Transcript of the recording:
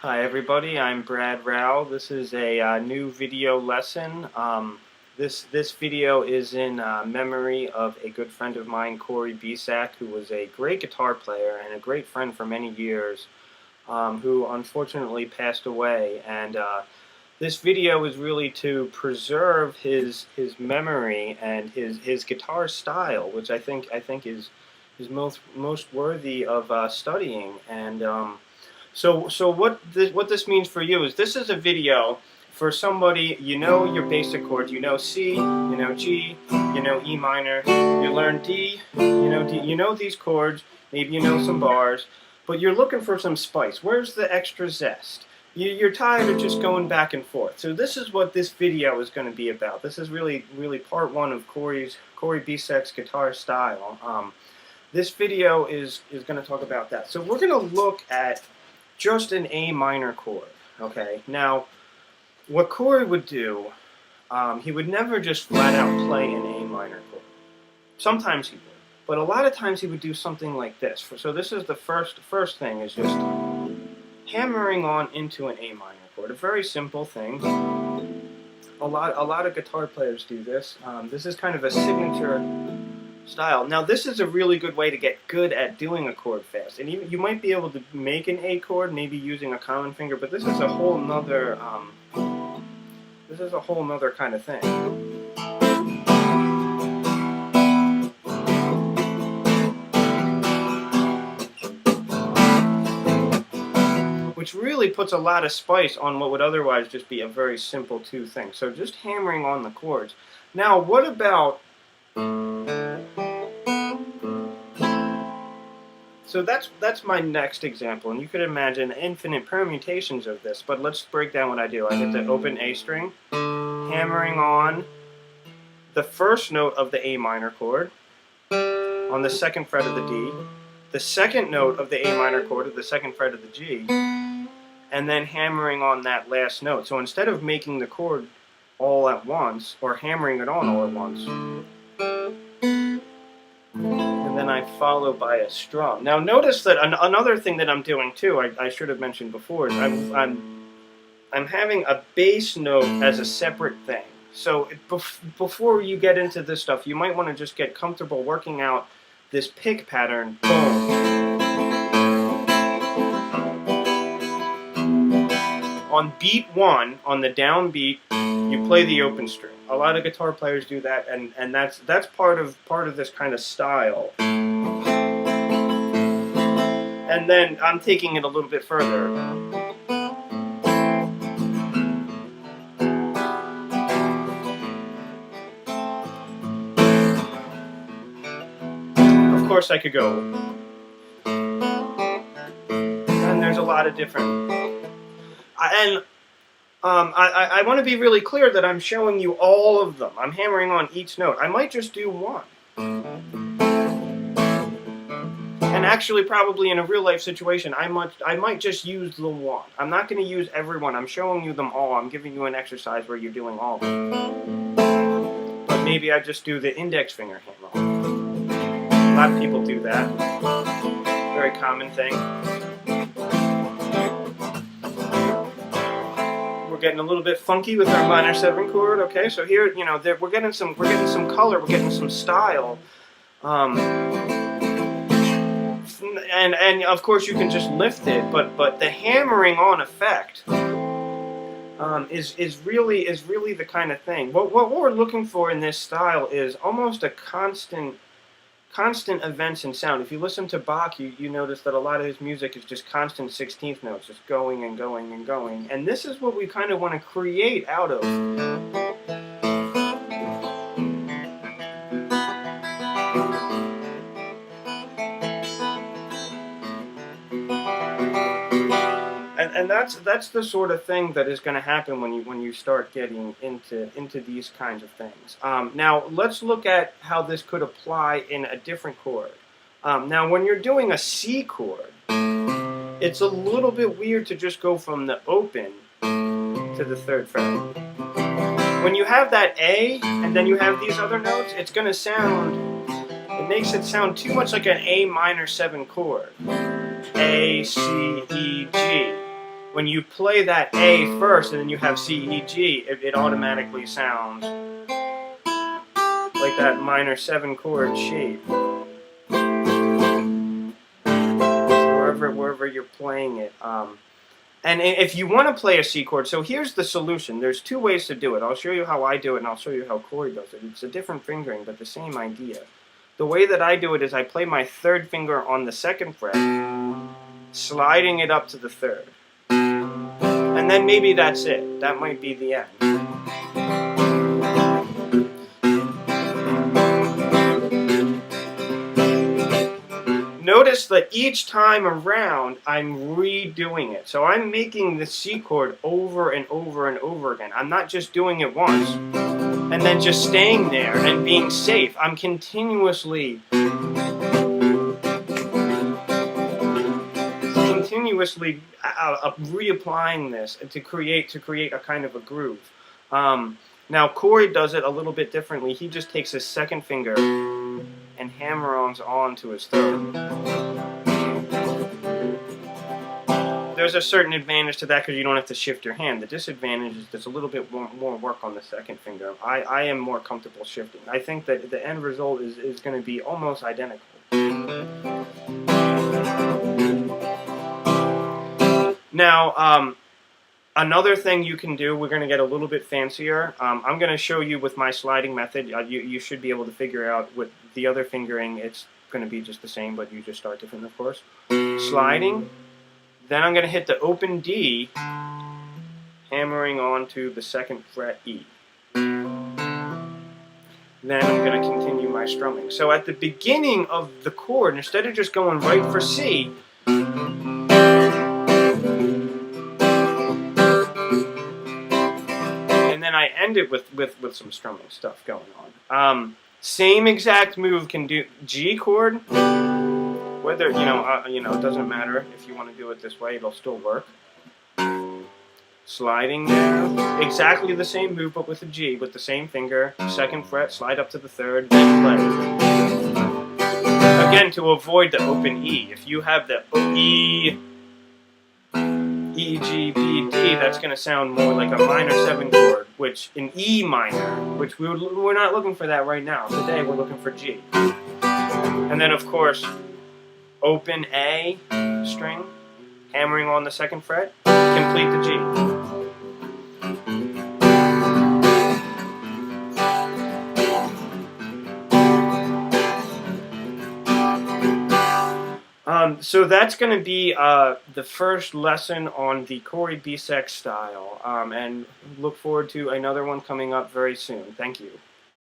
Hi everybody, I'm Brad Rau. This is a new video lesson. This video is in memory of a good friend of mine, Corey Besack, who was a great guitar player and a great friend for many years, who unfortunately passed away. And this video is really to preserve his memory and his guitar style, which I think is most worthy of studying. And So what this means for you is this is a video for somebody, you know your basic chords, you know C, you know G, you know E minor, you learn D, you know these chords, maybe you know some bars, but you're looking for some spice. Where's the extra zest? You're tired of just going back and forth. So this is what this video is going to be about. This is really part one of Corey Besack's guitar style. This video is going to talk about that. So we're going to look at just an A minor chord, okay? Now, what Corey would do, he would never just flat out play an A minor chord. Sometimes he would, but a lot of times he would do something like this. So this is the first thing, is just hammering on into an A minor chord. A very simple thing. A lot of guitar players do this. This is kind of a signature style. Now this is a really good way to get good at doing a chord fast, and you might be able to make an A chord maybe using a common finger, but this is a whole nother kind of thing, which really puts a lot of spice on what would otherwise just be a very simple two things. So just hammering on the chords. Now what about So that's my next example, and you could imagine infinite permutations of this, but let's break down what I do. I hit the open A string, hammering on the first note of the A minor chord on the second fret of the D, the second note of the A minor chord of the second fret of the G, and then hammering on that last note. So instead of making the chord all at once, or hammering it on all at once, and then I follow by a strum. Now notice that another thing that I'm doing too, I should have mentioned before, is I'm having a bass note as a separate thing. So before you get into this stuff, you might want to just get comfortable working out this pick pattern. Boom. On beat one, on the downbeat, you play the open string. A lot of guitar players do that, and that's part of this kind of style. And then I'm taking it a little bit further. Of course I could go. And there's a lot of different. I want to be really clear that I'm showing you all of them. I'm hammering on each note. I might just do one. And actually, probably in a real life situation, I might just use the one. I'm not going to use every one. I'm showing you them all. I'm giving you an exercise where you're doing all of them. But maybe I just do the index finger hammer. A lot of people do that. Very common thing. We're getting a little bit funky with our minor 7 chord. Okay, so here, we're getting some color, we're getting some style, and of course you can just lift it, but the hammering on effect is really the kind of thing. What we're looking for in this style is almost a constant events in sound. If you listen to Bach, you notice that a lot of his music is just constant 16th notes, just going and going and going. And this is what we kind of want to create out of. And that's the sort of thing that is going to happen when you start getting into these kinds of things. Now let's look at how this could apply in a different chord. Now when you're doing a C chord, it's a little bit weird to just go from the open to the 3rd fret. When you have that A and then you have these other notes, it's going to sound, it makes it sound too much like an A minor 7 chord. A, C, E, G. when you play that A first and then you have C, E, G, it automatically sounds like that minor 7 chord shape. Wherever you're playing it. And if you want to play a C chord, so here's the solution. There's 2 ways to do it. I'll show you how I do it, and I'll show you how Corey does it. It's a different fingering, but the same idea. The way that I do it is I play my 3rd finger on the 2nd fret, sliding it up to the 3rd. And then maybe that's it. That might be the end. Notice that each time around, I'm redoing it. So I'm making the C chord over and over and over again. I'm not just doing it once and then just staying there and being safe. I'm continuously reapplying this to create a kind of a groove. Now Corey does it a little bit differently. He just takes his 2nd finger and hammer-ons onto his 3rd. There's a certain advantage to that because you don't have to shift your hand. The disadvantage is there's a little bit more work on the 2nd finger. I am more comfortable shifting. I think that the end result is going to be almost identical. Now, another thing you can do, we're going to get a little bit fancier. I'm going to show you with my sliding method. You should be able to figure out with the other fingering, it's going to be just the same, but you just start different, of course. Sliding. Then I'm going to hit the open D, hammering onto the 2nd fret E. Then I'm going to continue my strumming. So at the beginning of the chord, instead of just going right for C, and then I end it with some strumming stuff going on. Same exact move can do G chord. Whether it doesn't matter if you want to do it this way; it'll still work. Sliding there, exactly the same move, but with a G, with the same finger. 2nd fret, slide up to the 3rd, then play. Again, to avoid the open E. If you have the E, G, B, D, that's going to sound more like a minor 7 chord, which in E minor, which we're not looking for that right now. Today we're looking for G. And then, of course, open A string, hammering on the 2nd fret, complete the G. So that's going to be the first lesson on the Corey Besack style, and look forward to another one coming up very soon. Thank you.